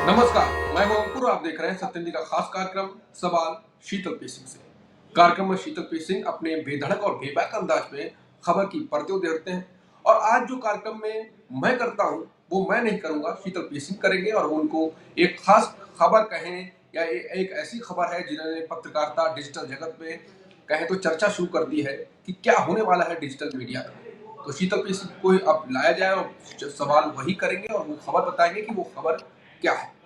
नमस्कार, मैं हूं अंकुर। आप देख रहे हैं सत्यम जी का खास कार्यक्रम सवाल शीतल पेशिंग से। कार्यक्रम में शीतल पेशिंग अपने बेधड़क और बेबाक अंदाज में खबर की परतें उधेड़ते हैं। और आज जो कार्यक्रम में मैं करता हूं वो मैं नहीं करूंगा, शीतल पेशिंग करेंगे और वो उनको एक खास खबर कहें या एक ऐसी खबर है जिन्होंने पत्रकारिता डिजिटल जगत में कहें तो चर्चा शुरू कर दी है कि क्या होने वाला है डिजिटल मीडिया का। तो शीतल पेशिंग को अब लाया जाए और सवाल वही करेंगे और वो खबर बताएंगे कि वो खबर क्या है।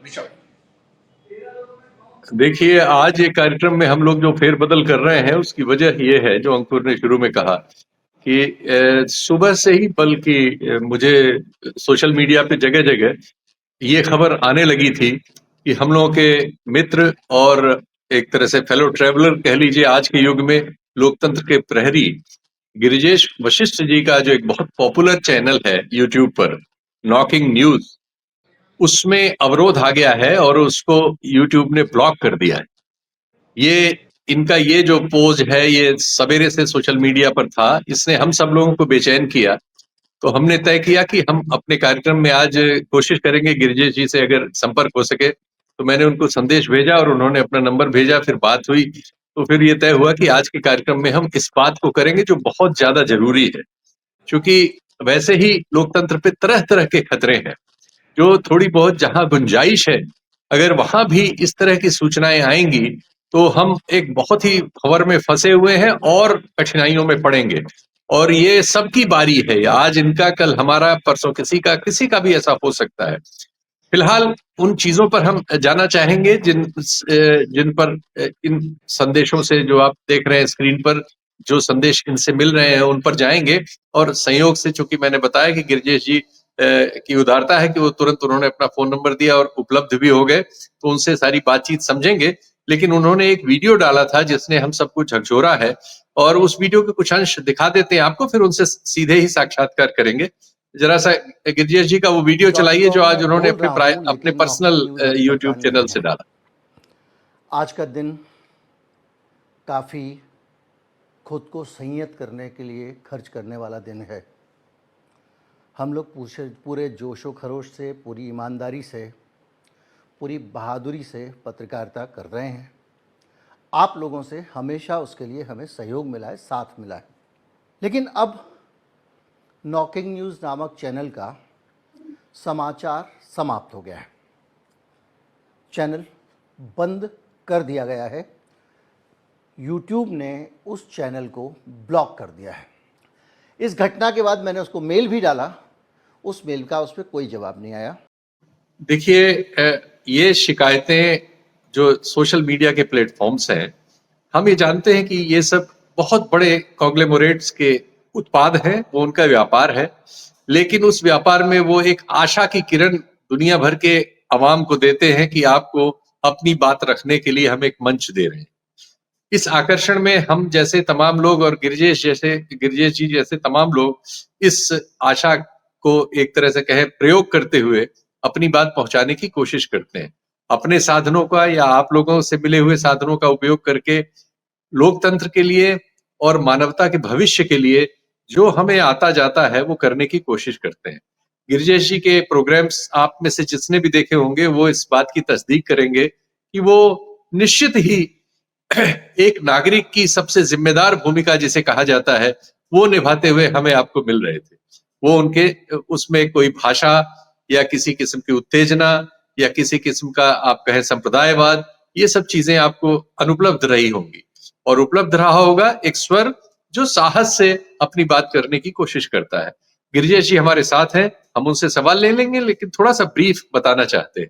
ऋषभ। देखिए, आज ये कार्यक्रम में हम लोग जो फेरबदल कर रहे हैं उसकी वजह ये है, जो अंकुर ने शुरू में कहा कि सुबह से ही बल्कि मुझे सोशल मीडिया पे जगह जगह ये खबर आने लगी थी कि हम लोगों के मित्र और एक तरह से फेलो ट्रेवलर कह लीजिए, आज के युग में लोकतंत्र के प्रहरी गिरिजेश वशिष्ठ जी का जो एक बहुत पॉपुलर चैनल है यूट्यूब पर, नॉकिंग न्यूज, उसमें अवरोध आ गया है और उसको यूट्यूब ने ब्लॉक कर दिया है। ये इनका ये जो पोज है, ये सवेरे से सोशल मीडिया पर था, इसने हम सब लोगों को बेचैन किया। तो हमने तय किया कि हम अपने कार्यक्रम में आज कोशिश करेंगे गिरिजेश जी से अगर संपर्क हो सके। तो मैंने उनको संदेश भेजा और उन्होंने अपना नंबर भेजा, फिर बात हुई। तो फिर ये तय हुआ कि आज के कार्यक्रम में हम इस बात को करेंगे जो बहुत ज्यादा जरूरी है, क्योंकि वैसे ही लोकतंत्र पे तरह तरह के खतरे हैं। जो थोड़ी बहुत जहां गुंजाइश है, अगर वहां भी इस तरह की सूचनाएं आएंगी तो हम एक बहुत ही भंवर में फंसे हुए हैं और कठिनाइयों में पड़ेंगे। और ये सबकी बारी है, आज इनका, कल हमारा, परसों किसी का भी ऐसा हो सकता है। फिलहाल उन चीजों पर हम जाना चाहेंगे जिन पर इन संदेशों से, जो आप देख रहे हैं स्क्रीन पर, जो संदेश इनसे मिल रहे हैं उन पर जाएंगे। और संयोग से, चूंकि मैंने बताया कि गिरिजेश जी की उदारता है कि वो तुरंत उन्होंने अपना फोन नंबर दिया और उपलब्ध भी हो गए, तो उनसे सारी बातचीत समझेंगे। लेकिन उन्होंने एक वीडियो डाला था जिसने हम सबको झकझोरा है, और उस वीडियो के कुछ अंश दिखा देते हैं आपको, फिर उनसे सीधे ही साक्षात्कार करेंगे। जरा सा गिरिजेश जी का वो वीडियो चलाइए जो आज उन्होंने अपने पर्सनल यूट्यूब चैनल से डाला। आज का दिन काफ़ी खुद को संयत करने के लिए खर्च करने वाला दिन है। हम लोग पूरे जोशो खरोश से, पूरी ईमानदारी से, पूरी बहादुरी से पत्रकारिता कर रहे हैं। आप लोगों से हमेशा उसके लिए हमें सहयोग मिला है, साथ मिला है। लेकिन अब नॉकिंग न्यूज़ नामक चैनल का समाचार समाप्त हो गया है। चैनल बंद कर दिया गया है। यूट्यूब ने उस चैनल को ब्लॉक कर दिया है। इस घटना के बाद मैंने उसको मेल भी डाला, उस मेल का उस पर कोई जवाब नहीं आया। देखिए, ये शिकायतें जो सोशल मीडिया के प्लेटफॉर्म्स हैं, हम ये जानते हैं कि ये सब बहुत बड़े कॉन्ग्लोमरेट्स के उत्पाद हैं, वो उनका व्यापार है। लेकिन उस व्यापार में वो एक आशा की किरण दुनिया भर के अवाम को देते हैं कि आपको अपनी बात रखने के लिए हम एक मंच दे रहे हैं। इस आकर्षण में हम जैसे तमाम लोग और गिरिजेश जी जैसे तमाम लोग इस आशा को एक तरह से कहें प्रयोग करते हुए अपनी बात पहुंचाने की कोशिश करते हैं। अपने साधनों का या आप लोगों से मिले हुए साधनों का उपयोग करके लोकतंत्र के लिए और मानवता के भविष्य के लिए जो हमें आता जाता है वो करने की कोशिश करते हैं। गिरिजेश जी के प्रोग्राम्स आप में से जिसने भी देखे होंगे वो इस बात की तस्दीक करेंगे कि वो निश्चित ही एक नागरिक की सबसे जिम्मेदार भूमिका जिसे कहा जाता है वो निभाते हुए हमें आपको मिल रहे थे। वो उनके उसमें कोई भाषा या किसी किस्म की उत्तेजना या किसी किस्म का आप कहें संप्रदायवाद, ये सब चीजें आपको अनुपलब्ध रही होंगी। और उपलब्ध रहा होगा एक स्वर जो साहस से अपनी बात करने की कोशिश करता है। गिरिजेश जी हमारे साथ हैं, हम उनसे सवाल ले लेंगे, लेकिन थोड़ा सा ब्रीफ बताना चाहते हैं।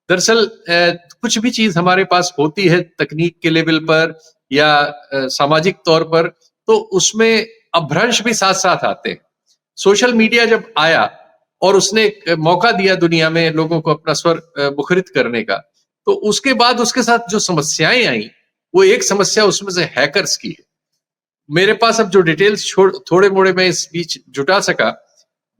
दरअसल कुछ भी चीज हमारे पास होती है तकनीक के लेवल पर या सामाजिक तौर पर, तो उसमें अभ्रंश भी साथ साथ आते हैं। सोशल मीडिया जब आया और उसने एक मौका दिया दुनिया में लोगों को अपना स्वर मुखरित करने का, तो उसके बाद उसके साथ जो समस्याएं आई, वो एक समस्या उसमें से हैकर्स की है। मेरे पास अब जो डिटेल्स थोड़े मोड़े में इस बीच जुटा सका,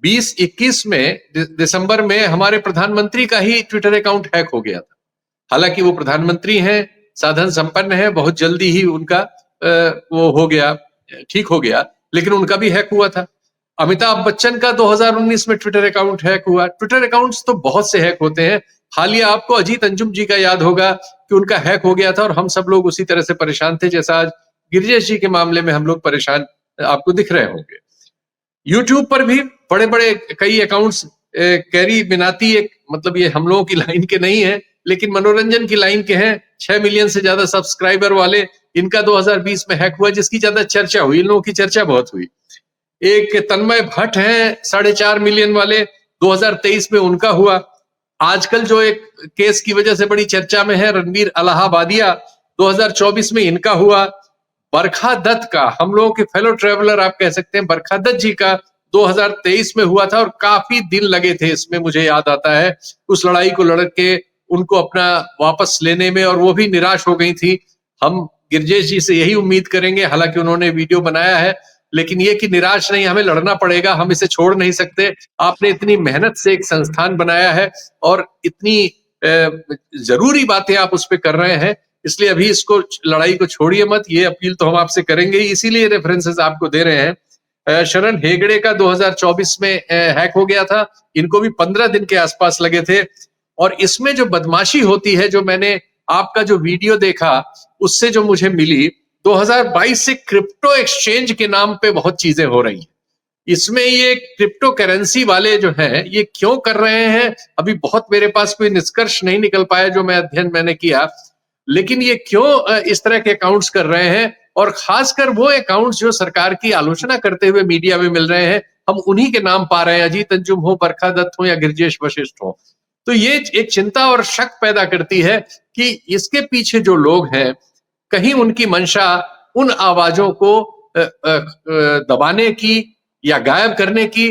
2021 में दिसंबर में हमारे प्रधानमंत्री का ही ट्विटर अकाउंट हैक हो गया था। हालांकि वो प्रधानमंत्री हैं, साधन संपन्न है, बहुत जल्दी ही उनका वो हो गया, ठीक हो गया, लेकिन उनका भी हैक हुआ था। अमिताभ बच्चन का 2019 में ट्विटर अकाउंट हैक हुआ। ट्विटर अकाउंट्स तो बहुत से हैक होते हैं। हालिया आपको अजीत अंजुम जी का याद होगा कि उनका हैक हो गया था और हम सब लोग उसी तरह से परेशान थे जैसा आज गिरिजेश जी के मामले में हम लोग परेशान आपको दिख रहे होंगे। यूट्यूब पर भी बड़े बड़े कई अकाउंट्स, कैरी मिनाती एक, मतलब ये हम लोगों की लाइन के नहीं है लेकिन मनोरंजन की लाइन के हैं, 6 मिलियन से ज्यादा सब्सक्राइबर वाले, इनका 2020 में हैक हुआ जिसकी ज्यादा चर्चा हुई, इन लोगों की चर्चा बहुत हुई। एक तन्मय भट्ट हैं 4.5 मिलियन वाले, 2023 में उनका हुआ। आजकल जो एक केस की वजह से बड़ी चर्चा में है, रणवीर अलाहाबादिया, 2024 में इनका हुआ। बरखा दत्त का, हम लोगों के फेलो ट्रेवलर आप कह सकते हैं, बरखा दत्त जी का 2023 में हुआ था और काफी दिन लगे थे इसमें, मुझे याद आता है, उस लड़ाई को लड़ के उनको अपना वापस लेने में, और वो भी निराश हो गई थी। हम गिरजेश जी से यही उम्मीद करेंगे, हालांकि उन्होंने वीडियो बनाया है, लेकिन ये कि निराश नहीं, हमें लड़ना पड़ेगा, हम इसे छोड़ नहीं सकते। आपने इतनी मेहनत से एक संस्थान बनाया है और इतनी जरूरी बातें आप उस पर कर रहे हैं, इसलिए अभी इसको, लड़ाई को छोड़िए मत, ये अपील तो हम आपसे करेंगे, इसीलिए रेफरेंसेस आपको दे रहे हैं। शरण हेगड़े का 2024 में हैक हो गया था, इनको भी 15 दिन के आसपास लगे थे। और इसमें जो बदमाशी होती है, जो मैंने आपका जो वीडियो देखा उससे जो मुझे मिली, 2022 से क्रिप्टो एक्सचेंज के नाम पे बहुत चीजें हो रही हैं। इसमें ये क्रिप्टो करेंसी वाले जो हैं ये क्यों कर रहे हैं, अभी बहुत मेरे पास कोई निष्कर्ष नहीं निकल पाया जो मैं अध्ययन मैंने किया, लेकिन ये क्यों इस तरह के अकाउंट्स कर रहे हैं, और खासकर वो अकाउंट्स जो सरकार की आलोचना करते हुए मीडिया में मिल रहे हैं, हम उन्हीं के नाम पा रहे हैं, अजीत अंजुम हो, बरखा दत्त हो या गिरजेश वशिष्ठ हो। तो ये एक चिंता और शक पैदा करती है कि इसके पीछे जो लोग हैं, कहीं उनकी मंशा उन आवाजों को दबाने की या गायब करने की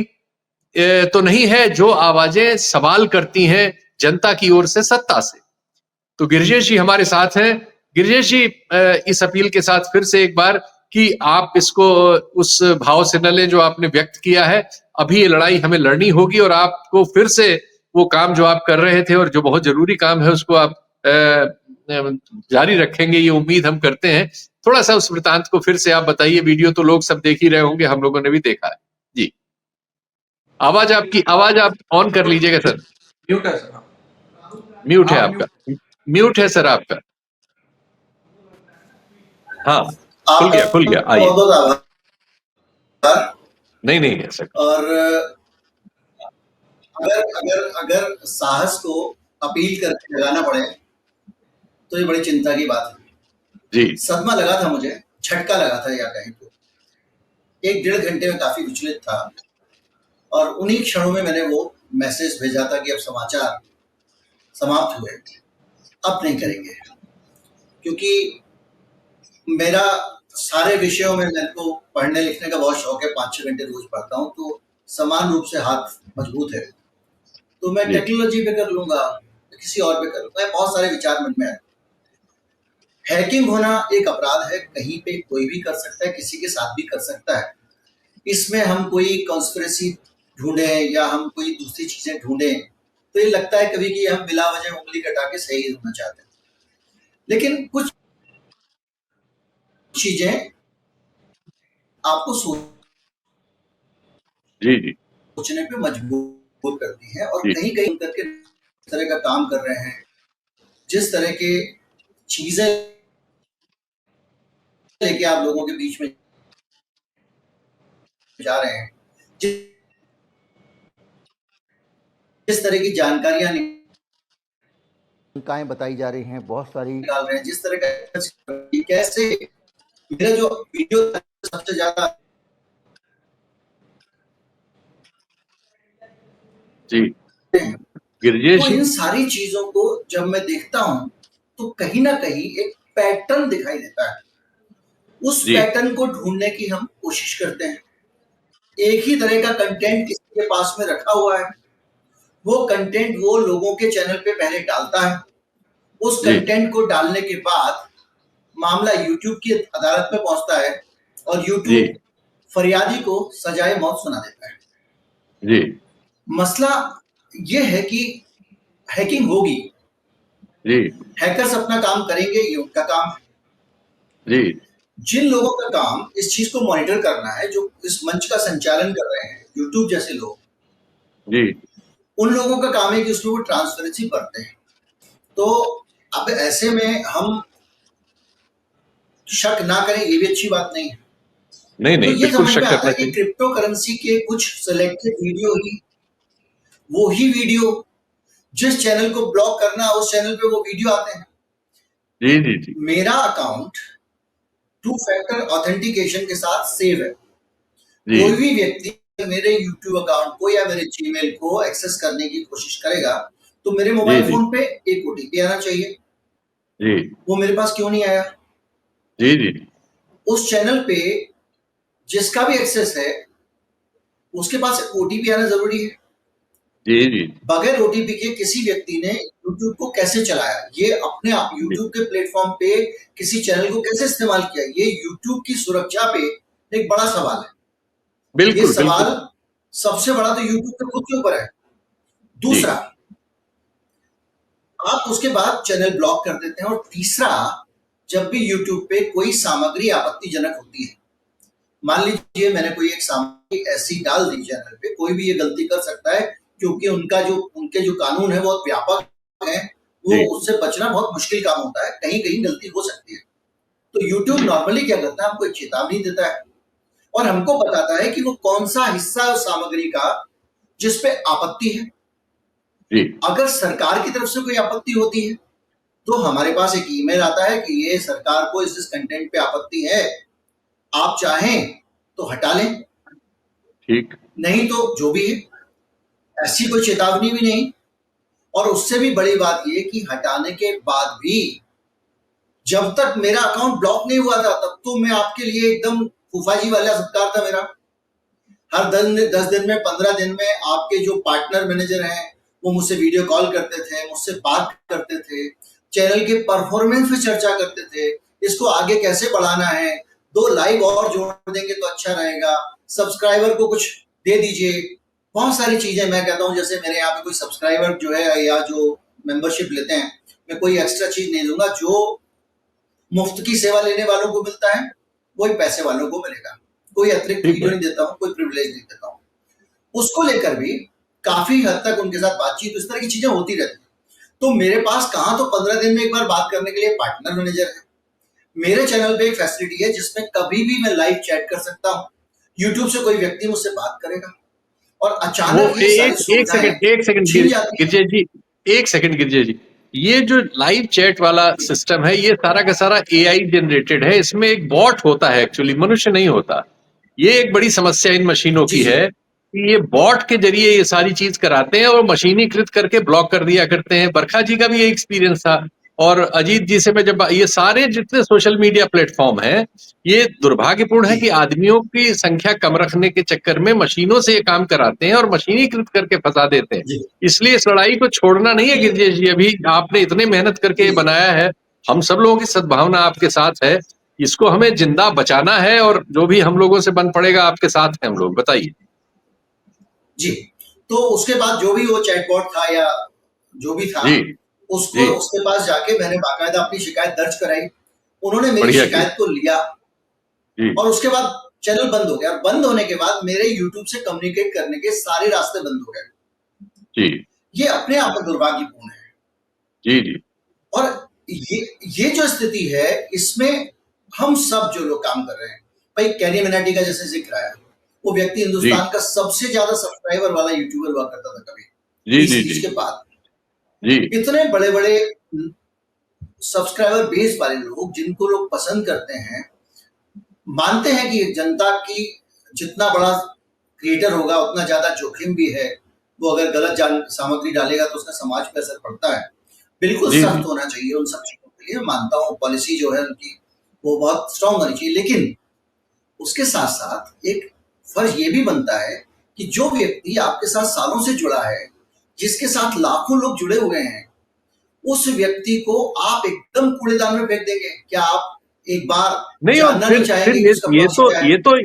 तो नहीं है जो आवाजें सवाल करती हैं जनता की ओर से, सत्ता से। तो गिरजेश जी हमारे साथ हैं। गिरजेश जी, इस अपील के साथ फिर से एक बार कि आप इसको उस भाव से न लें जो आपने व्यक्त किया है, अभी ये लड़ाई हमें लड़नी होगी और आपको फिर से वो काम जो आप कर रहे थे और जो बहुत जरूरी काम है उसको आप जारी रखेंगे, ये उम्मीद हम करते हैं। थोड़ा सा उस वृतांत को फिर से आप बताइए, वीडियो तो लोग सब देख ही रहे होंगे, हम लोगों ने भी देखा है जी। आवाज आप ऑन कर लीजिएगा सर। म्यूट है सर। म्यूट है आपका, म्यूट है सर आपका। हाँ, खुल गया आइए। नहीं है सर। और अगर साहस को अपील करके लगाना पड़े तो ये बड़ी चिंता की बात है जी। सदमा लगा था, मुझे झटका लगा था, या कहीं तो 1-1.5 घंटे में काफी विचलित था, और उन्हीं क्षणों में मैंने वो मैसेज भेजा था कि अब समाचार समाप्त हुए, अब नहीं करेंगे, क्योंकि मेरा सारे विषयों में मेरे को पढ़ने लिखने का बहुत शौक है, 5-6 घंटे रोज पढ़ता हूँ, तो समान रूप से हाथ मजबूत है, तो मैं टेक्नोलॉजी पे कर लूंगा, किसी और पे कर लूंगा, बहुत सारे विचार मन में आए। हैकिंग होना एक अपराध है, कहीं पे कोई भी कर सकता है, किसी के साथ भी कर सकता है। इसमें हम कोई कॉन्स्पिरेसी ढूंढे या हम कोई दूसरी चीजें ढूंढे तो ये लगता है कभी कि हम बिला वजह उंगली कटा के सही होना चाहते हैं, लेकिन कुछ चीजें आपको सोचने पे मजबूर करती हैं, और कहीं कहीं करके इस तरह का काम कर रहे हैं, जिस तरह के चीजें लेके आप लोगों के बीच में जा रहे हैं, जिस तरह की जानकारियां बताई जा रही हैं, बहुत सारी निकाल रहे हैं, जिस तरह का कैसे मेरा जो वीडियो सबसे ज्यादा जी गिरजेश, तो इन सारी चीजों को जब मैं देखता हूं तो कहीं ना कहीं एक पैटर्न दिखाई देता है, उस पैटर्न को ढूंढने की हम कोशिश करते हैं। एक ही तरह का कंटेंट किसी के पास में रखा हुआ है, वो कंटेंट वो लोगों के चैनल पे पहले डालता है, उस कंटेंट को डालने के बाद मामला यूट्यूब की अदालत में पहुंचता है और यूट्यूब फरियादी को सजाए मौत सुना देता है। जी। मसला ये है कि हैकिंग होगी, जी, हैकर्स अपना काम करेंगे, ये उनका काम है। जी। जिन लोगों का काम इस चीज को मॉनिटर करना है, जो इस मंच का संचालन कर रहे हैं, यूट्यूब जैसे लोग, जी उन लोगों का काम है कि उसमें वो ट्रांसपेरेंसी बरते हैं। तो अब ऐसे में हम शक ना करें, ये भी अच्छी बात नहीं है। नहीं तो नहीं, ये बिल्कुल समझ में शक आता करना है कि चाहिए। क्रिप्टो करेंसी के कुछ सिलेक्टेड वीडियो ही, वो ही वीडियो जिस चैनल को ब्लॉक करना है उस चैनल पे वो वीडियो आते हैं। जी जी जी मेरा अकाउंट टू फैक्टर ऑथेंटिकेशन के साथ सेव है। जी कोई भी व्यक्ति मेरे यूट्यूब अकाउंट को या मेरे जीमेल को एक्सेस करने की कोशिश करेगा तो मेरे जी मोबाइल जी फोन पे एक ओटीपी आना चाहिए। जी वो मेरे पास क्यों नहीं आया? जी जी उस चैनल पे जिसका भी एक्सेस है उसके पास ओटीपी आना जरूरी है। जी जी बगैर ओटीपी के किसी व्यक्ति ने यूट्यूब को कैसे चलाया, ये अपने आप जी, यूट्यूब के प्लेटफॉर्म पे किसी चैनल को कैसे इस्तेमाल किया, ये यूट्यूब की सुरक्षा पे एक बड़ा सवाल है। ये बिल्कुल सवाल बिल्कुल। सबसे बड़ा तो यूट्यूब के खुद के ऊपर है। जी दूसरा, आप उसके बाद चैनल ब्लॉक कर देते हैं। और तीसरा, जब भी यूट्यूब पे कोई सामग्री आपत्तिजनक होती है, मान लीजिए मैंने कोई एक सामग्री ऐसी डाल दी चैनल पे, कोई भी ये गलती कर सकता है क्योंकि उनके जो कानून है बहुत व्यापक है, वो जी उससे बचना बहुत मुश्किल काम होता है, कहीं कहीं गलती हो सकती है। तो यूट्यूब जी नॉर्मली क्या करता है, हमको एक चेतावनी देता है और हमको बताता है कि वो कौन सा हिस्सा है उस सामग्री का जिस पे आपत्ति है। जी अगर सरकार की तरफ से कोई आपत्ति होती है तो हमारे पास एक ईमेल आता है कि ये सरकार को इस कंटेंट पे आपत्ति है, आप चाहें तो हटा लें, ठीक। नहीं तो जो भी है। ऐसी कोई चेतावनी भी नहीं। और उससे भी बड़ी बात ये कि हटाने के बाद भी जब तक मेरा अकाउंट ब्लॉक नहीं हुआ था तब तो मैं आपके लिए एकदम फूफाजी वाला सत्कार था मेरा। हर 10 दिन में 15 दिन में आपके जो पार्टनर मैनेजर हैं वो मुझसे वीडियो कॉल करते थे, मुझसे बात करते थे, चैनल के परफॉर्मेंस पे चर्चा करते थे, इसको आगे कैसे बढ़ाना है, 2 लाइव और जोड़ देंगे तो अच्छा रहेगा, सब्सक्राइबर को कुछ दे दीजिए, बहुत सारी चीजें। मैं कहता हूँ जैसे मेरे यहाँ पे कोई सब्सक्राइबर जो है या जो मेंबरशिप लेते हैं, मैं कोई एक्स्ट्रा चीज नहीं दूंगा। जो मुफ्त की सेवा लेने वालों को मिलता है वही पैसे वालों को मिलेगा। कोई अतिरिक्त ठीक वीडियो है। नहीं देता हूँ, कोई प्रिविलेज नहीं देता हूँ। उसको लेकर भी काफी हद तक उनके साथ बातचीत, इस तरह की चीजें होती रहती है। तो मेरे पास कहाँ तो 15 दिन में एक बार बात करने के लिए पार्टनर मैनेजर है। मेरे चैनल पे एक फैसिलिटी है जिसमें कभी भी मैं लाइव चैट कर सकता हूँ। यूट्यूब से कोई व्यक्ति मुझसे बात करेगा और वो अचानक ये सारी सुविधाएं एक सेकंड छिन जाती है। गिरजे जी, एक सेकंड गिरजे जी, ये जो लाइव चैट वाला सिस्टम है ये सारा का सारा एआई जनरेटेड है, इसमें एक बॉट होता है, एक्चुअली मनुष्य नहीं होता। ये एक बड़ी समस्या इन मशीनों जी की जी है कि ये बॉट के जरिए ये सारी चीज कराते हैं और मशीनीकृत करके ब्लॉक कर दिया करते हैं। बरखा जी का भी ये एक्सपीरियंस था और अजीत जी से मैं जब ये सारे जितने सोशल मीडिया प्लेटफॉर्म हैं, ये दुर्भाग्यपूर्ण है जी कि आदमियों की संख्या कम रखने के चक्कर में मशीनों से ये काम कराते हैं और मशीनीकृत करके फंसा देते हैं। जी इसलिए इस लड़ाई को छोड़ना नहीं है गिरजेश जी, अभी आपने इतने मेहनत करके ये जी बनाया है, हम सब लोगों की सद्भावना आपके साथ है, इसको हमें जिंदा बचाना है और जो भी हम लोगों से बन पड़ेगा आपके साथ हैं हम लोग। बताइए। जी। तो उसके बाद जो भी वो चैटबॉट था या जो भी था, जी उसको जी उसके पास जाके मैंने बाकायदा अपनी शिकायत दर्ज कराई। उन्होंने मेरी बढ़िया किया। शिकायत को लिया जी और उसके बाद चैनल बंद हो गया। और बंद होने के बाद मेरे यूट्यूब से कम्युनिकेट करने के सारे रास्ते बंद हो गए। जी ये अपने आप में दुर्भाग्यपूर्ण है। जी जी और ये जो स्थिति है इसमें हम सब जो लोग काम कर रहे हैं, भाई कैरी मिनाटी का जैसे जिक्र आया, वो व्यक्ति जी हिंदुस्तान का सबसे ज्यादा सब्सक्राइबर वाला यूट्यूबर हुआ करता था कभी जी 20-30 जी के बाद। जी इतने बड़े बड़े सब्सक्राइबर बेस वाले लोग जिनको लोग पसंद करते हैं, मानते हैं कि जनता की जितना बड़ा क्रिएटर होगा उतना ज्यादा जोखिम भी है। वो अगर गलत सामग्री डालेगा तो उसका समाज पे असर पड़ता है। बिल्कुल जी सख्त जी होना चाहिए उन सब चीजों के लिए, मानता हूँ पॉलिसी जो है उनकी वो बहुत स्ट्रांग होनी चाहिए। लेकिन उसके साथ साथ एक फर्ज ये भी बनता है कि जो व्यक्ति आपके साथ सालों से जुड़ा है, जिसके साथ लाखों लोग जुड़े हुए हैं, उस व्यक्ति को आप एकदम कूड़ेदान में फेंक देंगे? क्या आप एक बार नहीं, और जानना नहीं फिर चाहेंगे कि उसका प्रॉक्सी क्या है?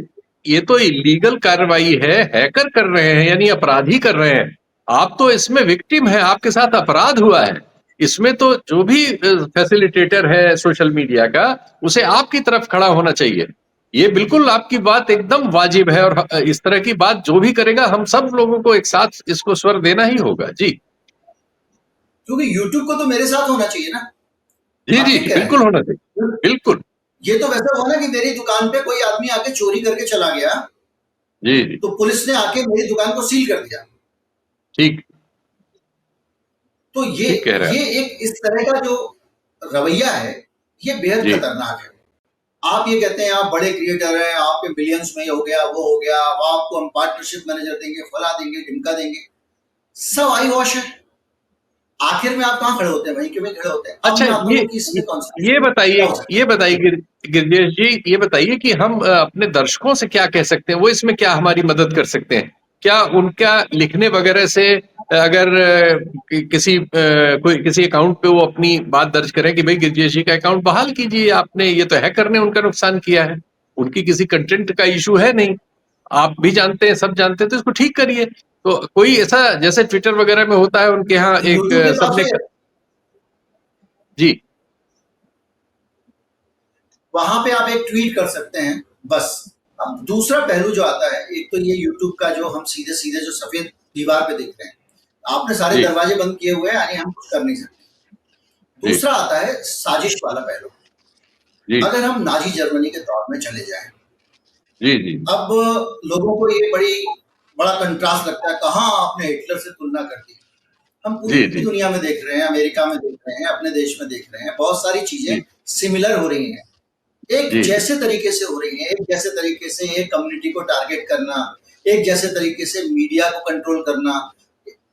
ये तो इलीगल कार्रवाई है, हैकर कर रहे हैं यानी अपराधी कर रहे हैं। आप तो इसमें विक्टिम है, आपके साथ अपराध हुआ है। इसमें तो जो भी फैसिलिटेटर है सोशल मीडिया का, उसे आपकी तरफ खड़ा होना चाहिए। ये बिल्कुल आपकी बात एकदम वाजिब है, और इस तरह की बात जो भी करेगा, हम सब लोगों को एक साथ इसको स्वर देना ही होगा जी। क्योंकि यूट्यूब को तो मेरे साथ होना चाहिए ना। जी आप जी, ठीक कह रहे बिल्कुल हैं। होना चाहिए, बिल्कुल। ये तो वैसा हुआ ना कि मेरी दुकान पे कोई आदमी आके चोरी करके चला गया, जी जी, तो पुलिस ने आके मेरी दुकान को सील कर दिया। ठीक तो ठीक कह रहे हैं ये एक इस तरह का जो रवैया है, ये बेहद जी खतरनाक है। आप ये कहते हैं आप बड़े क्रिएटर हैं, आपके बिलियंस में ये हो गया, वो हो गया, अब आपको हम पार्टनरशिप मैनेजर देंगे, फला देंगे, ढिमका देंगे, सब आई वॉश है। आखिर में आप कहाँ खड़े होते हैं? वहीं के वहीं खड़े होते हैं। अब अच्छा, मैं आप लोगों की इसमें कौन सा ये बताइए, क्या हो सकता है? गिरजेश जी, ये बताइए कि हम अपने दर्शकों से क्या कह सकते हैं, वो इसमें क्या हमारी मदद कर सकते हैं? क्या उनका लिखने वगैरह से, अगर किसी अकाउंट पे वो अपनी बात दर्ज करें कि भाई गिरजेश जी का अकाउंट बहाल कीजिए, आपने ये तो हैकर ने उनका नुकसान किया है, उनकी किसी कंटेंट का इशू है नहीं, आप भी जानते हैं, सब जानते हैं, तो इसको ठीक करिए। तो कोई ऐसा, जैसे ट्विटर वगैरह में होता है उनके यहाँ एक यूट्यूब के पास सबने, भी है, जी वहां पे आप एक ट्वीट कर सकते हैं बस। अब दूसरा पहलू जो आता है, एक तो ये यूट्यूब का जो हम सीधे सीधे जो सफेद दीवार पे देख रहे हैं, आपने सारे जी दरवाजे बंद किए हुए हैं, यानी हम कुछ कर नहीं सकते। जी दूसरा आता है साजिश वाला पहलू। जी अगर हम नाजी जर्मनी के दौर में चले जाएं, जी जी अब लोगों को ये बड़ा कंट्रास्ट लगता है, कहाँ आपने हिटलर से तुलना कर दी। हम पूरी जी जी दुनिया में देख रहे हैं, अमेरिका में देख रहे हैं, अपने देश में देख रहे हैं, बहुत सारी चीजें जी सिमिलर हो रही हैं, एक जी जैसे तरीके से हो रही है, एक जैसे तरीके से एक कम्युनिटी को टारगेट करना, एक जैसे तरीके से मीडिया को कंट्रोल करना।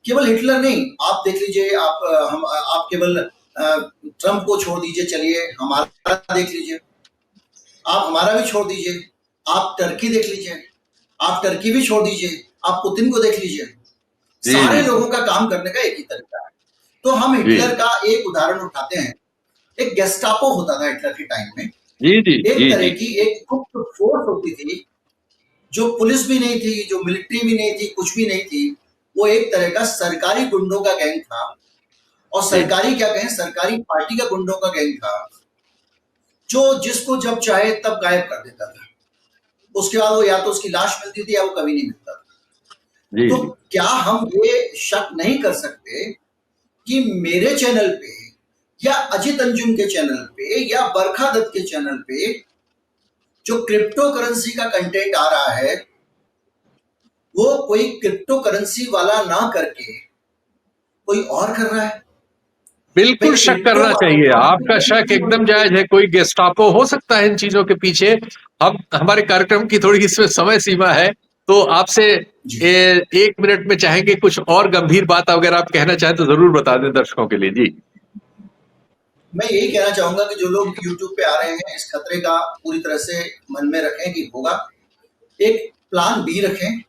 केवल हिटलर नहीं, आप देख लीजिए, आप केवल ट्रम्प को छोड़ दीजिए, चलिए हमारा देख लीजिए, आप हमारा भी छोड़ दीजिए, आप टर्की देख लीजिए, आप टर्की भी छोड़ दीजिए, आप पुतिन को देख लीजिए। जी सारे जी लोगों का काम करने का एक ही तरीका है। तो हम जी हिटलर का एक उदाहरण उठाते हैं। एक गेस्टापो होता था हिटलर के टाइम में, जी जी एक जी तरह जी की एक गुप्त फोर्स होती थी, जो पुलिस भी नहीं थी, जो मिलिट्री भी नहीं थी, कुछ भी नहीं थी। वो एक तरह का सरकारी गुंडों का गैंग था, और जी सरकारी क्या कहें, सरकारी पार्टी का गुंडों का गैंग था, जो जिसको जब चाहे तब गायब कर देता था। उसके बाद वो या तो उसकी लाश मिलती थी या वो कभी नहीं मिलता था। जी तो जी क्या हम ये शक नहीं कर सकते कि मेरे चैनल पे या अजित अंजुम के चैनल पे या बरखा दत्त के चैनल पे जो क्रिप्टो करेंसी का कंटेंट आ रहा है, वो कोई क्रिप्टो करेंसी वाला ना करके कोई और कर रहा है? भाई बिल्कुल शक क्रिप्टो करना वालों चाहिए, को आपका शक एकदम जायज है, कोई गेस्टापो हो सकता है इन चीजों के पीछे। हम, हमारे कार्यक्रम की थोड़ी इसमें समय सीमा है, तो आपसे जी, 1 मिनट में चाहेंगे कुछ और गंभीर बात अगर आप कहना चाहें तो जरूर बता दें दर्शकों के लिए जी। मैं यही कहना चाहूंगा कि जो लोग YouTube पे आ रहे हैं, इस खतरे का पूरी तरह से मन में रखें कि होगा। एक प्लान बी रखें।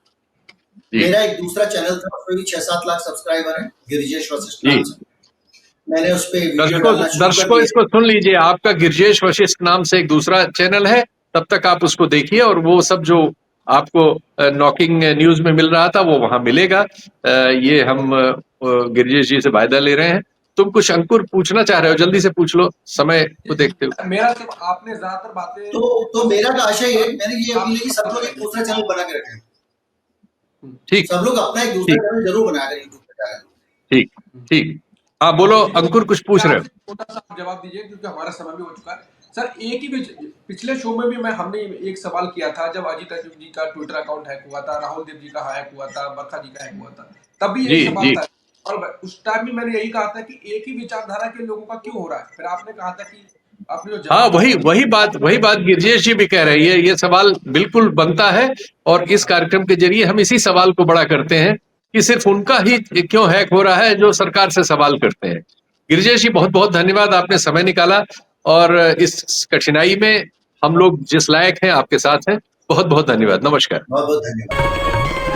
जी मेरा एक दूसरा चैनल था, उसमें भी 6-7 लाख सब्सक्राइबर हैं, गिरिजेश वशिष्ठ जी नाम से। मैंने उस पे वीडियो दर्शकों, डालना शुरू कर दिए। इसको सुन लीजिए, आपका गिरजेश वशिष्ठ नाम से एक दूसरा चैनल है, तब तक आप उसको देखिए, और वो सब जो आपको नॉकिंग न्यूज में मिल रहा था वो वहां मिलेगा। ये हम गिरजेश जी से वायदा ले रहे हैं। तुम कुछ अंकुर पूछना चाह रहे हो, जल्दी से पूछ लो समय को देखते हुए। मेरा सिर्फ आपने ज्यादातर बातें तो मेरा तो आशा ये, मैंने ये अपील है कि सब लोग एक दूसरा चैनल बना के रखें। ठीक सब लोग अपना एक दूसरा ठीक चैनल जरूर बनाया करें यूट्यूब पे जाकर। ठीक ठीक। हाँ बोलो अंकुर, कुछ पूछ रहे हो? छोटा सा जवाब दीजिए क्योंकि हमारा समय भी हो चुका है। सर, एक ही पिछले शो में भी हमने एक सवाल किया था, जब अजीत अंजुम जी का ट्विटर अकाउंट हैक हुआ था, राहुल देव जी का हैक हुआ था, बरखा जी का हैक हुआ था, तब भी जी यही सवाल जी था। और उस टाइम भी मैंने यही कहा था कि एक ही विचारधारा के लोगों का क्यों हो रहा है। फिर आपने कहा था कि आपने जो हाँ, जवाब वही बात गिरजेश जी भी कह रहे हैं, ये सवाल बिल्कुल बनता है, और इस कार्यक्रम के जरिए हम इसी सवाल को बड़ा करते हैं कि सिर्फ उनका ही क्यों हैक हो रहा है जो सरकार से सवाल करते हैं। गिरजेश जी, बहुत बहुत धन्यवाद, आपने समय निकाला, और इस कठिनाई में हम लोग जिस लायक हैं आपके साथ हैं। बहुत बहुत धन्यवाद, नमस्कार। बहुत बहुत धन्यवाद।